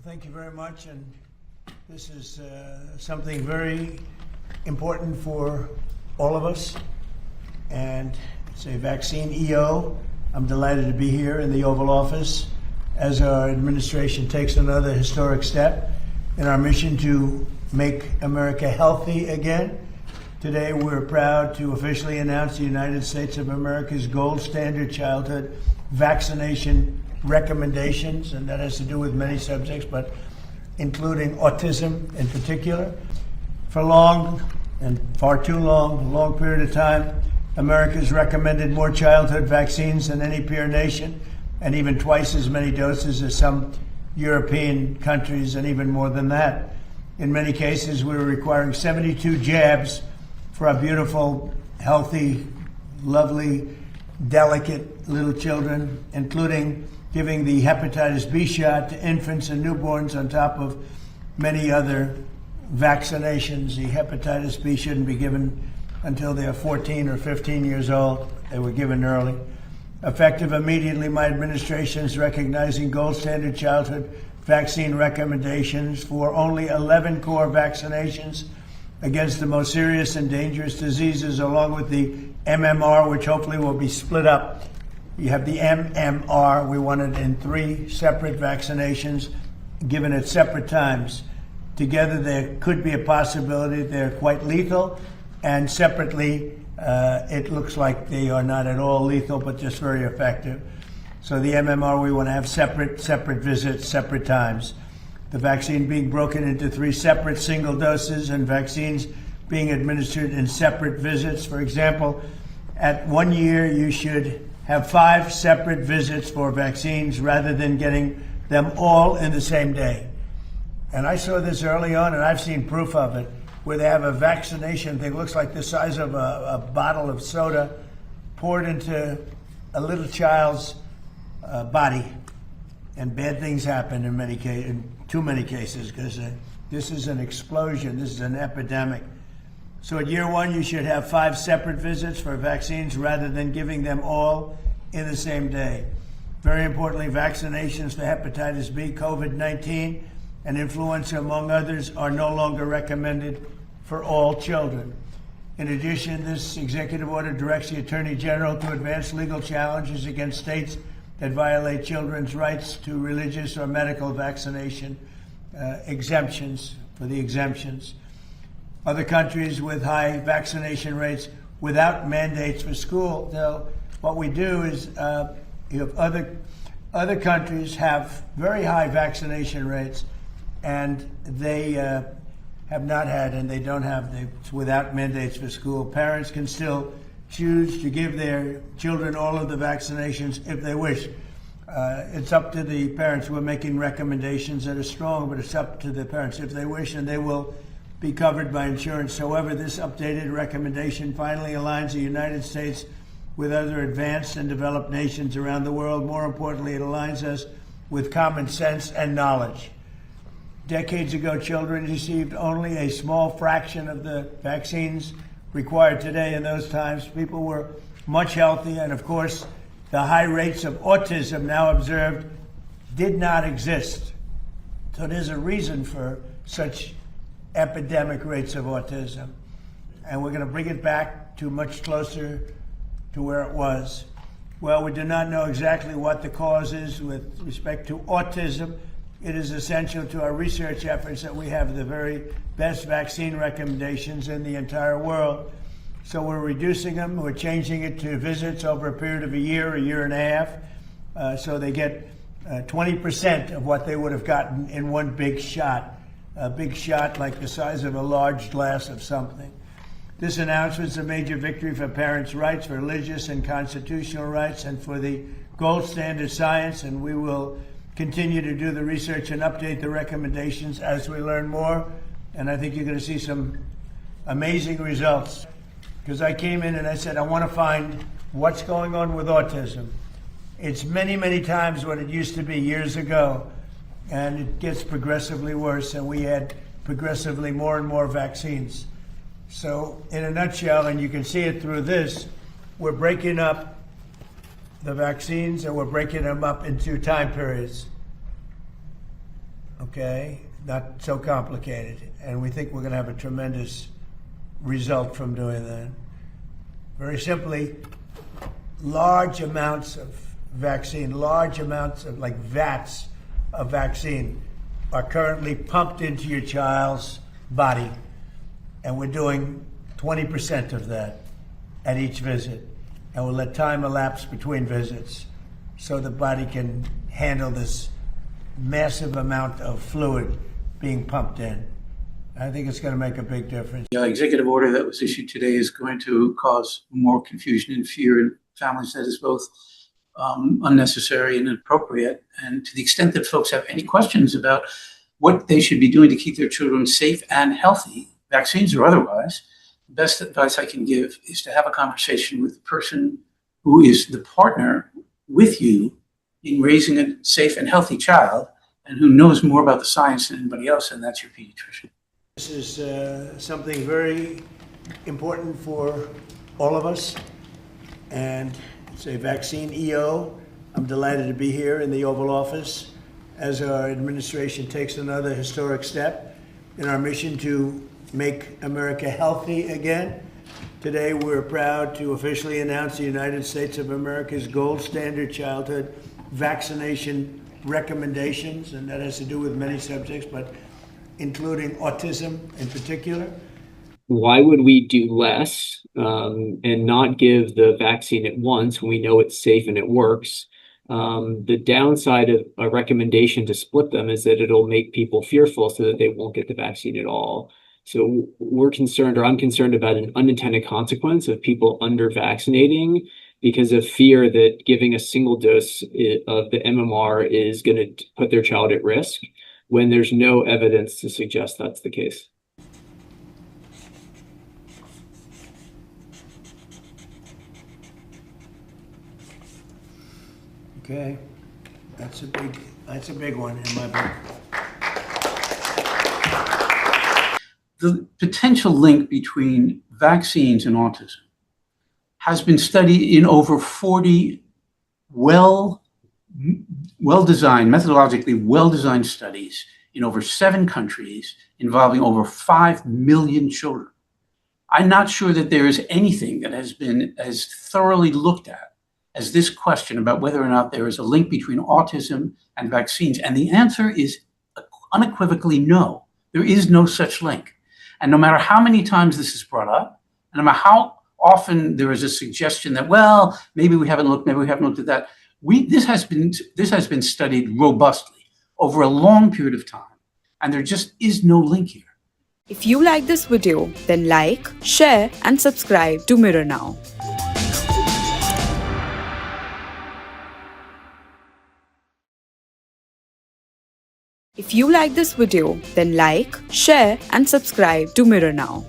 Thank you very much, and this is something very important for all of us, and it's a vaccine EO. I'm delighted to be here in the Oval Office as our administration takes another historic step in our mission to make America healthy again. Today, we're proud to officially announce the United States of America's gold standard childhood vaccination recommendations, and that has to do with many subjects, but including autism in particular. For long, and far too long, a long period of time, America's recommended more childhood vaccines than any peer nation, and even twice as many doses as some European countries, and even more than that. In many cases, we were requiring 72 jabs for our beautiful, healthy, lovely, delicate little children, including giving the hepatitis B shot to infants and newborns on top of many other vaccinations. The hepatitis B shouldn't be given until they're 14 or 15 years old. They were given early. Effective immediately, my administration is recognizing gold standard childhood vaccine recommendations for only 11 core vaccinations against the most serious and dangerous diseases, along with the MMR, which hopefully will be split up. You have the MMR. We want it in 3 separate vaccinations given at separate times. Together, there could be a possibility they're quite lethal, and separately, it looks like they are not at all lethal, but just very effective. So the MMR, we want to have separate visits, separate times. The vaccine being broken into 3 separate single doses, and vaccines being administered in separate visits. For example, at 1 year, you should have 5 separate visits for vaccines rather than getting them all in the same day. And I saw this early on, and I've seen proof of it, where they have a vaccination thing, looks like the size of a bottle of soda, poured into a little child's body. And bad things happen in many cases, in too many cases, because this is an explosion, this is an epidemic. So at year 1, you should have 5 separate visits for vaccines rather than giving them all in the same day. Very importantly, vaccinations for hepatitis B, COVID-19, and influenza, among others, are no longer recommended for all children. In addition, this executive order directs the Attorney General to advance legal challenges against states that violate children's rights to religious or medical vaccination exemptions for the exemptions. Other countries with high vaccination rates without mandates for school, what we do is you have other countries have very high vaccination rates, and they have not had, and they don't have, it's without mandates for school. Parents can still choose to give their children all of the vaccinations if they wish. It's up to the parents. We're making recommendations that are strong, but it's up to the parents if they wish, and they will be covered by insurance. However, this updated recommendation finally aligns the United States with other advanced and developed nations around the world. More importantly, it aligns us with common sense and knowledge. Decades ago, children received only a small fraction of the vaccines required today. In those times, people were much healthier, and of course, the high rates of autism now observed did not exist. So there's a reason for such epidemic rates of autism, and we're going to bring it back to much closer to where it was. Well, we do not know exactly what the cause is with respect to autism. It is essential to our research efforts that we have the very best vaccine recommendations in the entire world. So we're reducing them. We're changing it to visits over a period of a year and a half, so they get 20% of what they would have gotten in one big shot. A big shot like the size of a large glass of something. This announcement is a major victory for parents' rights, for religious and constitutional rights, and for the gold standard science, and we will continue to do the research and update the recommendations as we learn more. And I think you're going to see some amazing results. Because I came in and I said, I want to find what's going on with autism. It's many, many times what it used to be years ago, and it gets progressively worse, and we add progressively more and more vaccines. So in a nutshell, and you can see it through this, we're breaking up the vaccines, and we're breaking them up into time periods. okay? Not so complicated. And we think we're going to have a tremendous result from doing that. Very simply, large amounts of vaccine, large amounts of like vats of vaccine are currently pumped into your child's body. And we're doing 20% of that at each visit. And we'll let time elapse between visits so the body can handle this massive amount of fluid being pumped in. I think it's going to make a big difference. The executive order that was issued today is going to cause more confusion and fear in families that is both unnecessary and inappropriate. And to the extent that folks have any questions about what they should be doing to keep their children safe and healthy, vaccines or otherwise, the best advice I can give is to have a conversation with the person who is the partner with you in raising a safe and healthy child and who knows more about the science than anybody else, and that's your pediatrician. This is something very important for all of us, and it's a vaccine EO. I'm delighted to be here in the Oval Office as our administration takes another historic step in our mission to make America healthy again. Today, we're proud to officially announce the United States of America's gold standard childhood vaccination recommendations, and that has to do with many subjects, but including autism in particular. Why would we do less and not give the vaccine at once when we know it's safe and it works? The downside of a recommendation to split them is that it'll make people fearful so that they won't get the vaccine at all. So we're concerned, or I'm concerned about an unintended consequence of people under vaccinating because of fear that giving a single dose of the MMR is going to put their child at risk, when there's no evidence to suggest that's the case. Okay, that's a big one in my book. The potential link between vaccines and autism has been studied in over 40 well-designed, methodologically well-designed studies in over 7 countries involving over 5 million children. I'm not sure that there is anything that has been as thoroughly looked at as this question about whether or not there is a link between autism and vaccines. And the answer is unequivocally no. There is no such link. And no matter how many times this is brought up, and no matter how often there is a suggestion that, well, maybe we haven't looked at that, this has been studied robustly over a long period of time, and there just is no link here. If you like this video, then like, share, and subscribe to Mirror Now. If you like this video, then like, share, and subscribe to Mirror Now.